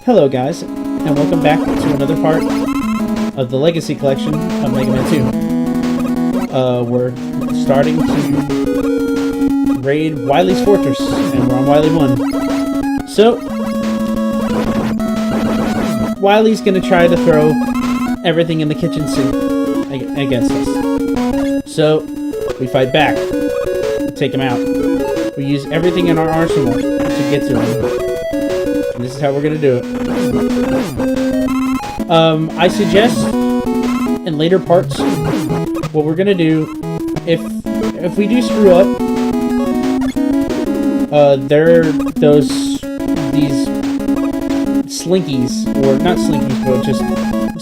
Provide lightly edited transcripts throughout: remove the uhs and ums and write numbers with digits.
Hello guys, and welcome back to another part of the Legacy Collection of Mega Man 2. We're starting to raid Wily's Fortress, and we're on Wily 1. So, Wily's gonna try to throw everything in the kitchen sink against us. So, we fight back, take him out. We use everything in our arsenal to get to him. And this is how we're gonna do it. I suggest in later parts what we're gonna do if we do screw up. There are these slinkies, or not slinkies, but just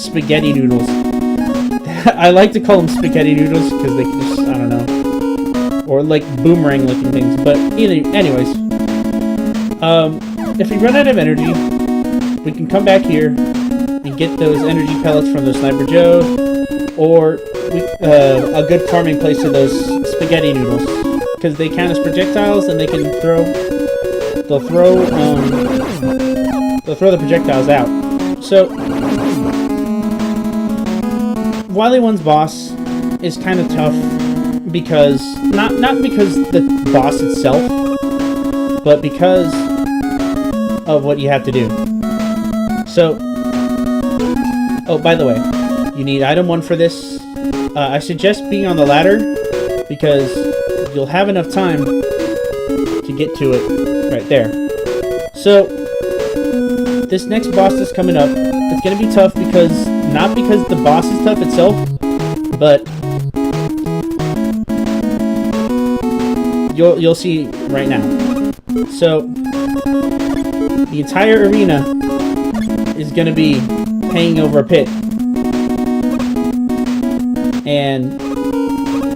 spaghetti noodles. I like to call them spaghetti noodles because they can just, I don't know, or like boomerang looking things. But anyways, if we run out of energy, we can come back here and get those energy pellets from the Sniper Joe, or a good farming place to those spaghetti noodles, because they count as projectiles and they can they'll throw the projectiles out. So Wily 1's boss is kind of tough because not because the boss itself, but because of what you have to do. So, oh, by the way, you need item 1 for this. I suggest being on the ladder because you'll have enough time to get to it right there. So, this next boss that's coming up, it's going to be tough because, not because the boss is tough itself, but you'll see right now. So, the entire arena is going to be hanging over a pit. And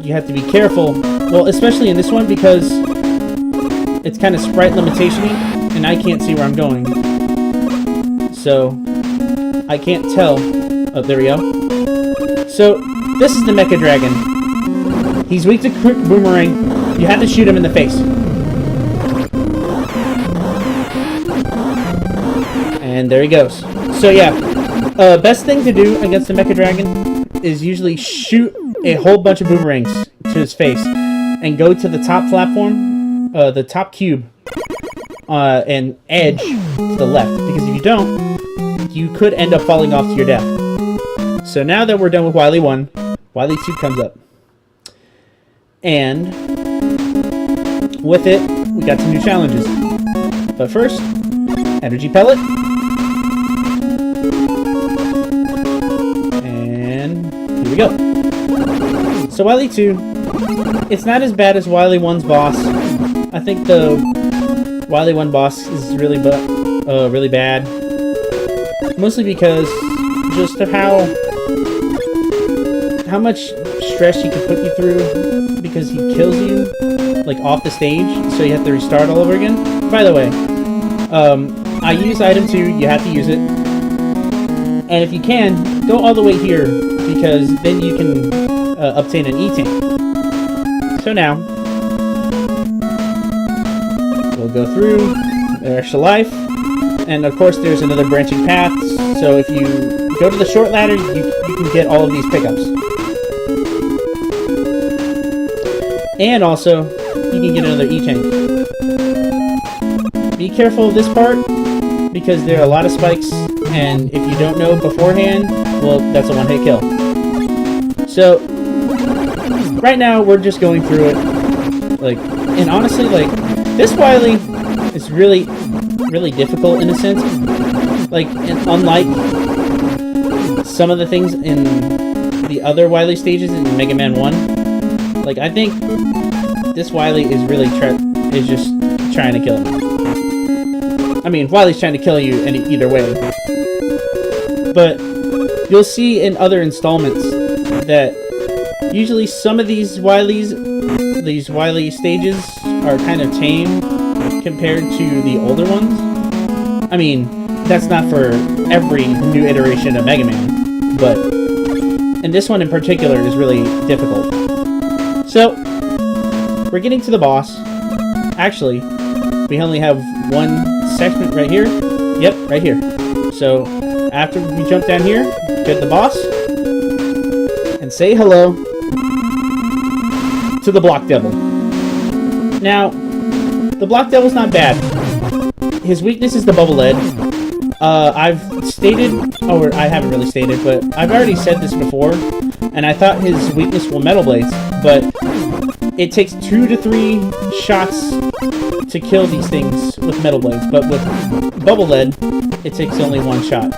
you have to be careful. Well, especially in this one because it's kind of sprite limitation-y, and I can't see where I'm going. So, I can't tell. Oh, there we go. So, this is the Mecha Dragon. He's weak to quick boomerang. You have to shoot him in the face. And there he goes. So yeah, best thing to do against the Mecha Dragon is usually shoot a whole bunch of boomerangs to his face and go to the top platform, the top cube, and edge to the left. Because if you don't, you could end up falling off to your death. So now that we're done with Wily 1, Wily 2 comes up. And with it, we got some new challenges. But first, energy pellet. Here we go. So Wily 2, it's not as bad as Wily 1's boss. I think the Wily 1 boss is really bad. Mostly because just of how much stress he can put you through, because he kills you like off the stage, so you have to restart all over again. By the way, I use item 2, you have to use it. And if you can, go all the way here, because then you can obtain an E-tank. So now, we'll go through, extra life, and of course there's another branching path, so if you go to the short ladder, you can get all of these pickups. And also, you can get another E-tank. Be careful of this part, because there are a lot of spikes, and if you don't know beforehand, well, that's a one-hit kill. So, right now, we're just going through it, and honestly, this Wily is really, really difficult in a sense. Unlike some of the things in the other Wily stages in Mega Man 1, I think this Wily is really just trying to kill him. I mean, Wily's trying to kill you either way. But you'll see in other installments that usually some of these Wily stages are kind of tame compared to the older ones. I mean, that's not for every new iteration of Mega Man, but and this one in particular is really difficult. So, we're getting to the boss. Actually, we only have one segment right here. Yep, right here. So, after we jump down here, get the boss, and say hello to the Block Devil. Now, the Block Devil's not bad. His weakness is the bubble lead. I've stated, or I haven't really stated, but I've already said this before, and I thought his weakness were metal blades, but it takes 2 to 3 shots to kill these things with metal blades, but with bubble lead, it takes only 1 shot.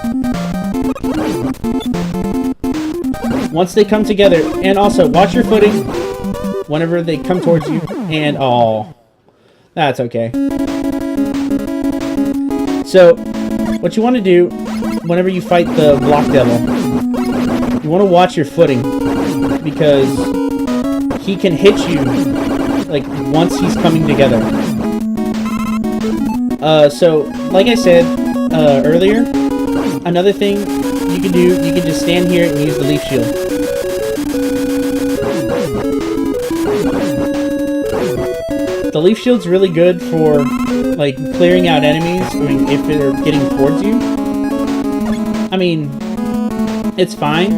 Once they come together, and also watch your footing whenever they come towards you, and oh, that's okay. So, what you want to do whenever you fight the Block Devil, you want to watch your footing, because he can hit you like once he's coming together. So, like I said earlier, another thing you can do, you can just stand here and use the leaf shield. The leaf shield's really good for like clearing out enemies. I mean, if they're getting towards you. I mean, it's fine.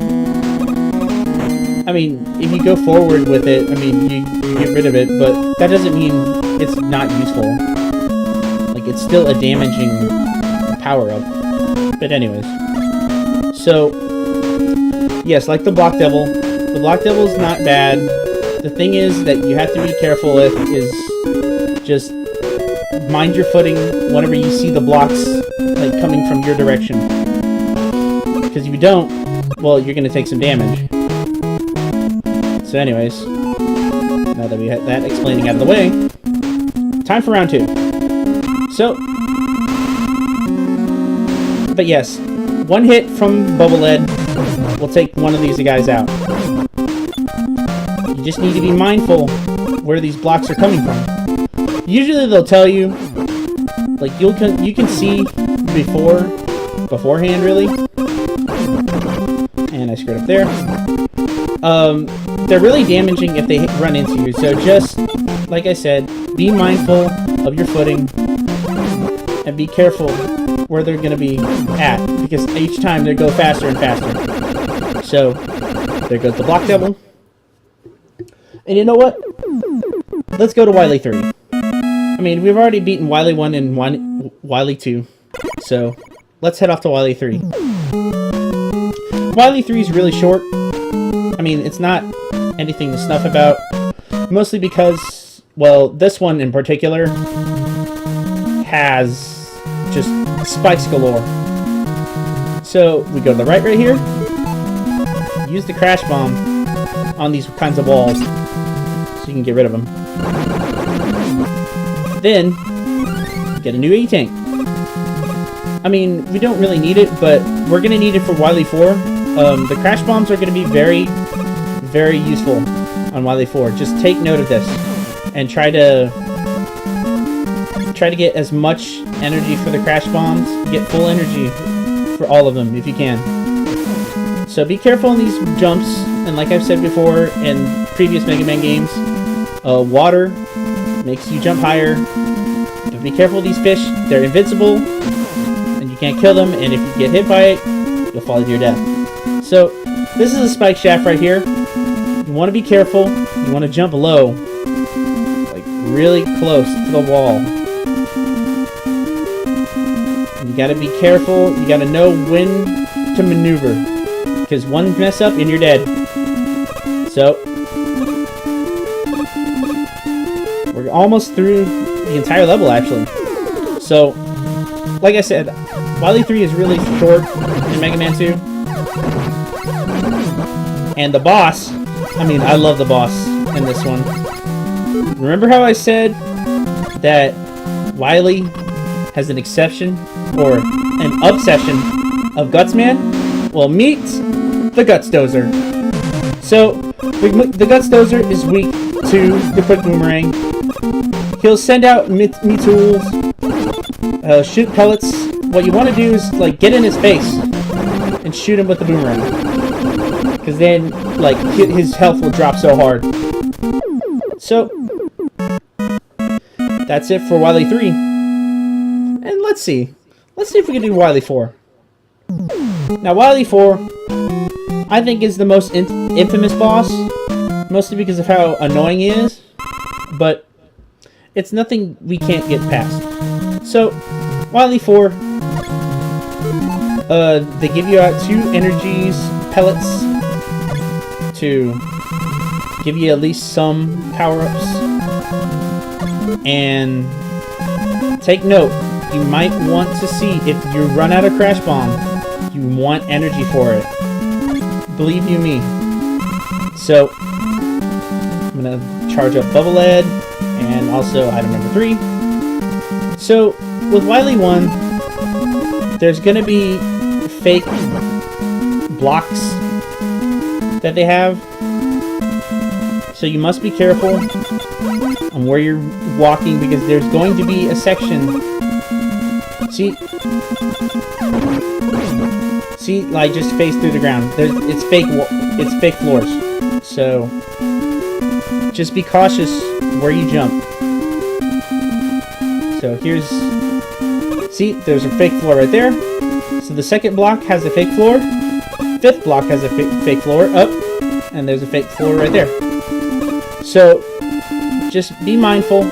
I mean, if you go forward with it, I mean, you get rid of it, but that doesn't mean it's not useful. Like, it's still a damaging power-up. But anyways. So, yes, like the Block Devil. The Block Devil's not bad. The thing is that you have to be careful with is just mind your footing whenever you see the blocks like coming from your direction. Because if you don't, well, you're going to take some damage. So anyways, now that we had that explaining out of the way, time for round 2. So, but yes, 1 hit from bubble lead will take one of these guys out. You just need to be mindful where these blocks are coming from. Usually they'll tell you, like you can see beforehand really. And I screwed up there. They're really damaging if they run into you. So just like I said, be mindful of your footing and be careful where they're going to be at, because each time they go faster and faster. So there goes the Block Devil. And you know what? Let's go to Wily 3. I mean, we've already beaten Wily 1 and Wily 2. So, let's head off to Wily 3. Wily 3 is really short. I mean, it's not anything to snuff about. Mostly because, well, this one in particular has just spikes galore. So, we go to the right here. Use the Crash Bomb on these kinds of walls, so you can get rid of them. Then, get a new A-Tank. I mean, we don't really need it, but we're going to need it for Wily 4. The Crash Bombs are going to be very, very useful on Wily 4. Just take note of this, and try to get as much energy for the Crash Bombs. Get full energy for all of them, if you can. So be careful in these jumps, and like I've said before in previous Mega Man games, water makes you jump higher. But be careful with these fish. They're invincible, and you can't kill them, and if you get hit by it, you'll fall to your death. So, this is a spike shaft right here. You want to be careful. You want to jump low, like really close to the wall. And you got to be careful. You got to know when to maneuver, because one mess up and you're dead. So, we're almost through the entire level, actually. So, like I said, Wily 3 is really short in Mega Man 2. And the boss, I mean, I love the boss in this one. Remember how I said that Wily has an exception, or an obsession, of Gutsman? Well, meet the Guts Dozer. So, the Guts Dozer is weak to the Quick Boomerang. He'll send out me tools, shoot pellets what you want to do is, like, get in his face and shoot him with the boomerang. Because then, like, his health will drop so hard. So, that's it for Wily 3. And let's see. Let's see if we can do Wily 4. Now, Wily 4, I think, is the most infamous boss. Mostly because of how annoying he is. But it's nothing we can't get past. So, Wily 4, they give you out 2 energies, pellets, to give you at least some power-ups. And take note, you might want to see if you run out of Crash Bomb, you want energy for it. Believe you me. So, I'm gonna charge up Bubble Ed, and also item number 3. So, with Wily 1, there's gonna be fake blocks that they have. So you must be careful on where you're walking, because there's going to be a section. See, like, just face through the ground. It's fake floors. So just be cautious where you jump. So see, there's a fake floor right there. So the second block has a fake floor. 5th block has a fake floor up, and there's a fake floor right there. So just be mindful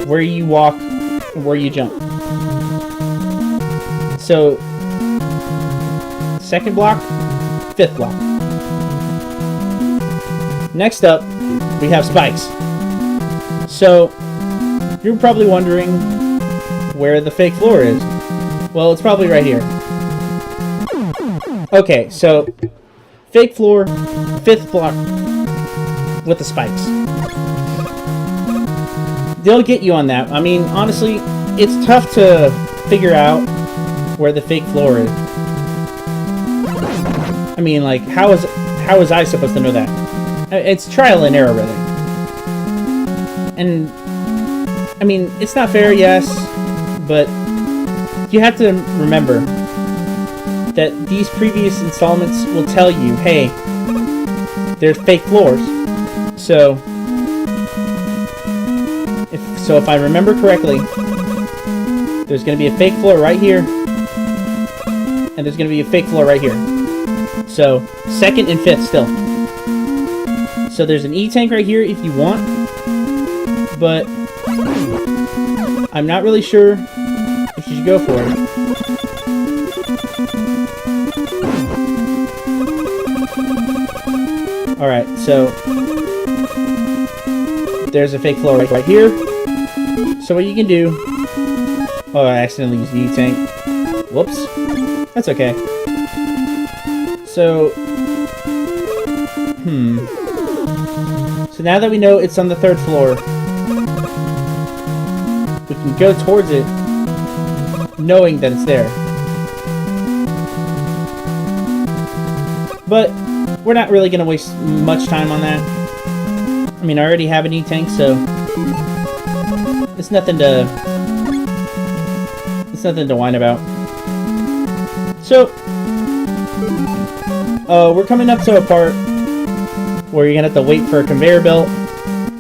where you walk and where you jump. So 2nd block, 5th block. Next up, we have spikes. So you're probably wondering where the fake floor is. Well, it's probably right here. Okay, so fake floor, 5th block with the spikes. They'll get you on that. I mean, honestly, it's tough to figure out where the fake floor is. I mean, like, how is I supposed to know that? It's trial and error, really. And I mean, it's not fair, yes, but you have to remember that these previous installments will tell you, hey, there's fake floors. So if I remember correctly, there's going to be a fake floor right here, and there's going to be a fake floor right here. So 2nd and 5th still. So there's an E-tank right here if you want, but I'm not really sure if you should go for it. Alright, so there's a fake floor right here. So what you can do... Oh, I accidentally used the E-tank. Whoops. That's okay. So... So now that we know it's on the 3rd floor, we can go towards it knowing that it's there. But we're not really going to waste much time on that. I mean, I already have an E-tank, so it's nothing to whine about. So we're coming up to a part where you're gonna have to wait for a conveyor belt.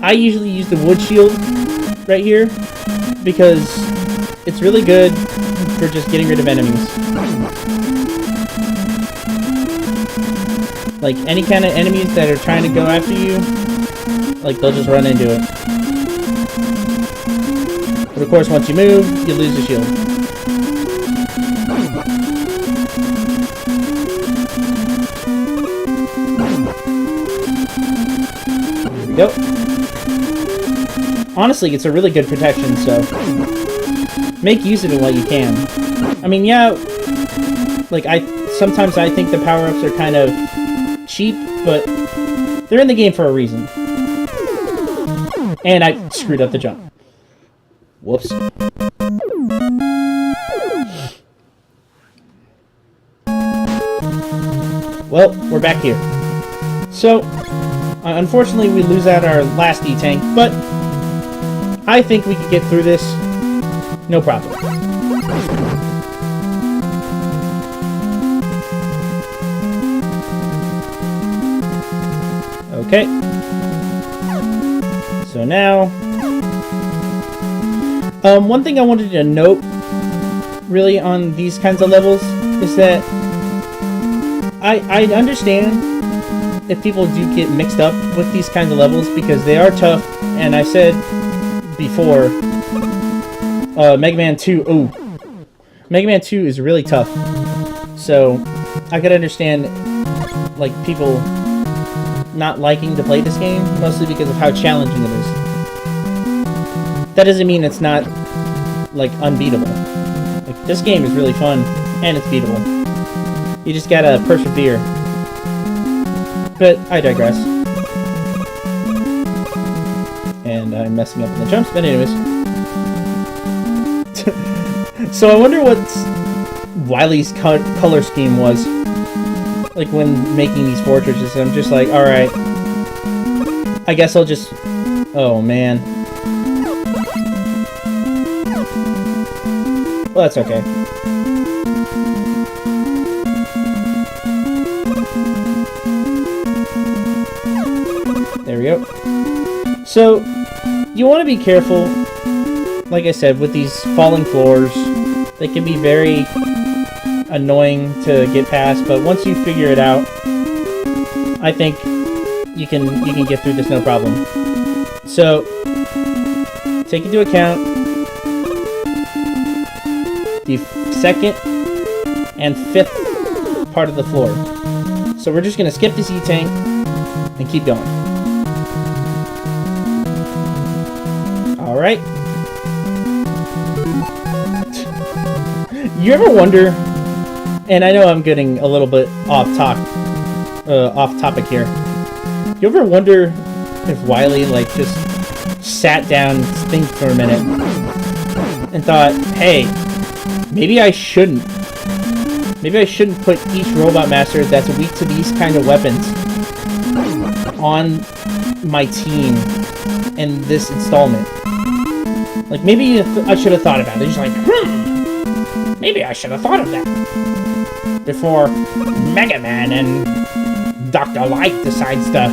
I usually use the wood shield right here because it's really good for just getting rid of enemies. Like, any kind of enemies that are trying to go after you, like, they'll just run into it. But of course, once you move, you lose the shield. There we go. Honestly, it's a really good protection, so make use of it while you can. I mean, yeah, like, sometimes I think the power-ups are kind of cheap, but they're in the game for a reason. And I screwed up the jump. Whoops. Well, we're back here. So, unfortunately, we lose out our last E-tank, but I think we can get through this no problem. Okay. So now... one thing I wanted to note, really, on these kinds of levels, is that I understand if people do get mixed up with these kinds of levels, because they are tough, and I said before, Megaman 2, ooh, Megaman 2 is really tough, so I could understand, like, people not liking to play this game, mostly because of how challenging it is. That doesn't mean it's not, like, unbeatable. Like, this game is really fun, and it's beatable. You just gotta persevere. But I digress. And I'm messing up in the jumps, but anyways. So I wonder what Wily's color scheme was, like, when making these fortresses. I'm just like, alright, I guess I'll just... Oh, man. Well, that's okay. There we go. So, you want to be careful, like I said, with these falling floors. They can be very annoying to get past, but once you figure it out, I think you can get through this no problem. So, take into account the second and fifth part of the floor. So we're just going to skip this E-tank and keep going. Alright. You ever wonder, and I know I'm getting a little bit off topic here. You ever wonder if Wily, like, just sat down and think for a minute and thought, hey, maybe I shouldn't put each Robot Master that's weak to these kind of weapons on my team in this installment. Like, maybe I should have thought about it. He's like, maybe I should have thought of that before Megaman and Dr. Light decides to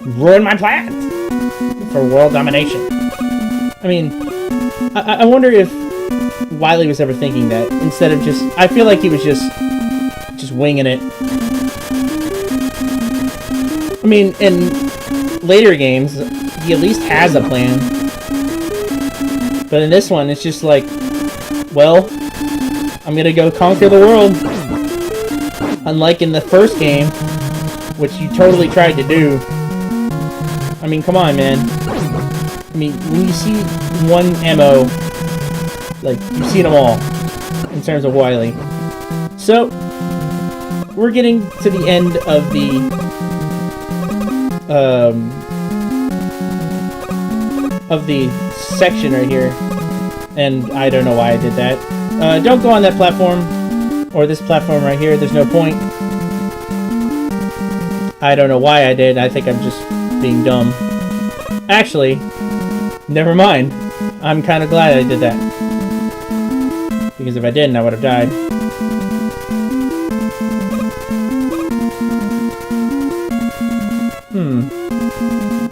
ruin my plans for world domination. I mean, I wonder if Wily was ever thinking that, instead of just... I feel like he was just winging it. I mean, in later games, he at least has a plan. But in this one, it's just like, well, I'm gonna go conquer the world. Unlike in the first game, which you totally tried to do. I mean, come on, man. I mean, when you see one MO, like, you've seen them all, in terms of Wily. So, we're getting to the end of the section right here, and I don't know why I did that. Don't go on that platform, or this platform right here, there's no point. I don't know why I did, I think I'm just being dumb. Actually, never mind. I'm kind of glad I did that. Because if I didn't, I would have died.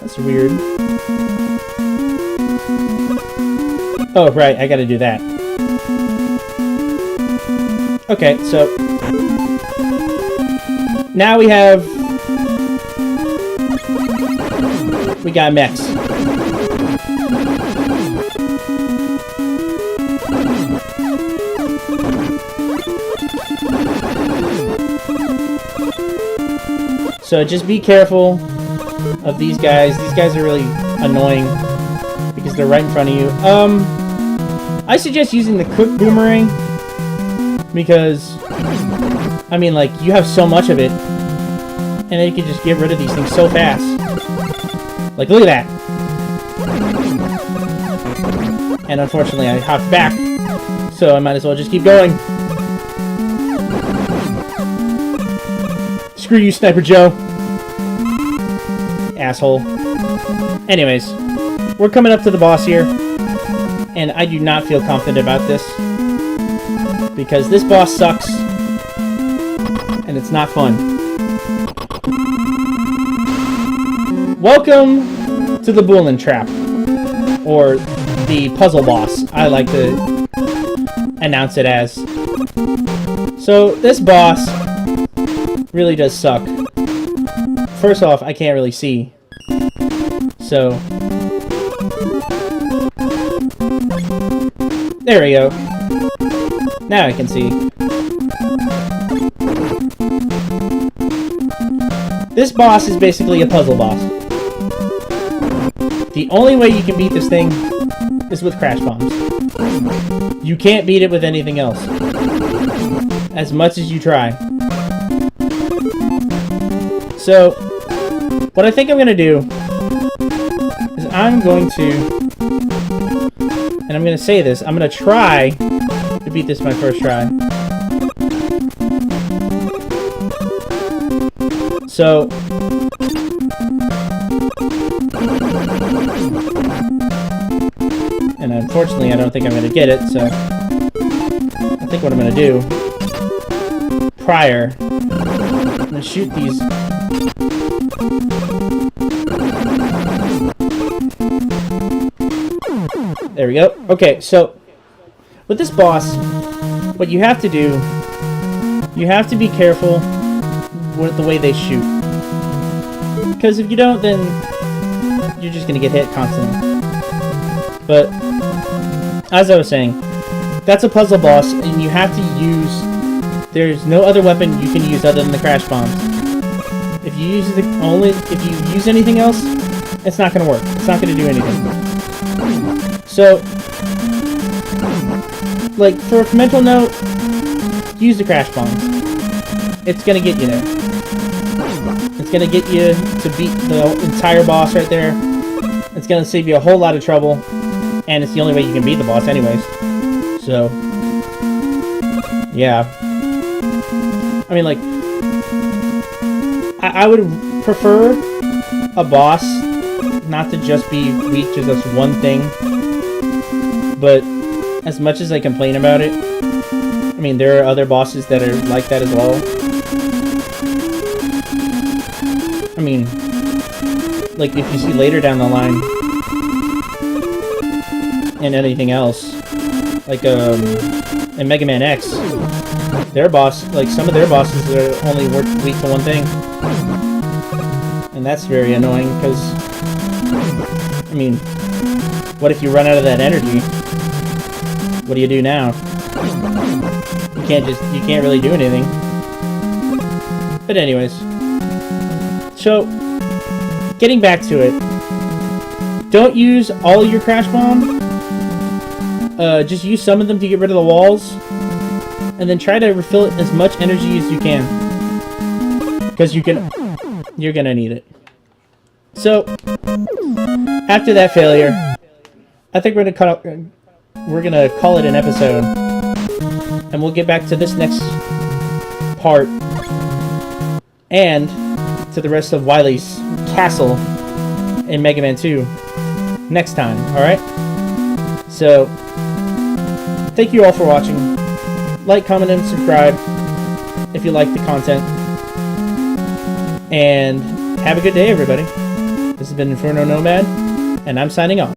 That's weird. Oh, right, I gotta do that. Okay, so... now we got mechs. So just be careful of these guys. These guys are really annoying because they're right in front of you. I suggest using the quick boomerang because, I mean, like, you have so much of it and then you can just get rid of these things so fast. Like, look at that. And unfortunately, I hopped back, so I might as well just keep going. Screw you, Sniper Joe. Asshole. Anyways, we're coming up to the boss here, and I do not feel confident about this, because this boss sucks, and it's not fun. welcome to the Boolean Trap, or the puzzle boss, I like to announce it as. So, this boss really does suck. First off, I can't really see. So, there we go. Now I can see. This boss is basically a puzzle boss. The only way you can beat this thing is with crash bombs. You can't beat it with anything else, as much as you try. So, what I think I'm going to do is I'm going to, and I'm going to say this, I'm going to try to beat this my first try. So, and unfortunately I don't think I'm going to get it, so I think what I'm going to do, prior, I'm going to shoot these. There we go. Okay, so, with this boss, what you have to do, you have to be careful with the way they shoot. Because if you don't, then you're just going to get hit constantly. But, as I was saying, that's a puzzle boss, and you have to use... There's no other weapon you can use other than the crash bombs. If you use anything else, it's not going to work. It's not going to do anything. So, like, for a mental note, use the crash bombs. It's going to get you there. It's going to get you to beat the entire boss right there. It's going to save you a whole lot of trouble. And it's the only way you can beat the boss anyways. So, yeah. I mean, like, I would prefer a boss not to just be weak to just one thing. But as much as I complain about it, I mean, there are other bosses that are like that as well. I mean, like, if you see later down the line, and anything else, like, in Megaman X, their boss, like, some of their bosses are only weak to one thing. And that's very annoying, because, I mean, what if you run out of that energy? What do you do now? You can't really do anything. But anyways. So, getting back to it. Don't use all your crash bomb. Just use some of them to get rid of the walls. And then try to refill it as much energy as you can. Because you're gonna need it. So, after that failure, I think we're gonna call it an episode. And we'll get back to this next part. And to the rest of Wily's castle in Mega Man 2 next time, alright? So, thank you all for watching. Like, comment, and subscribe if you like the content. And have a good day, everybody. This has been Inferno Nomad, and I'm signing off.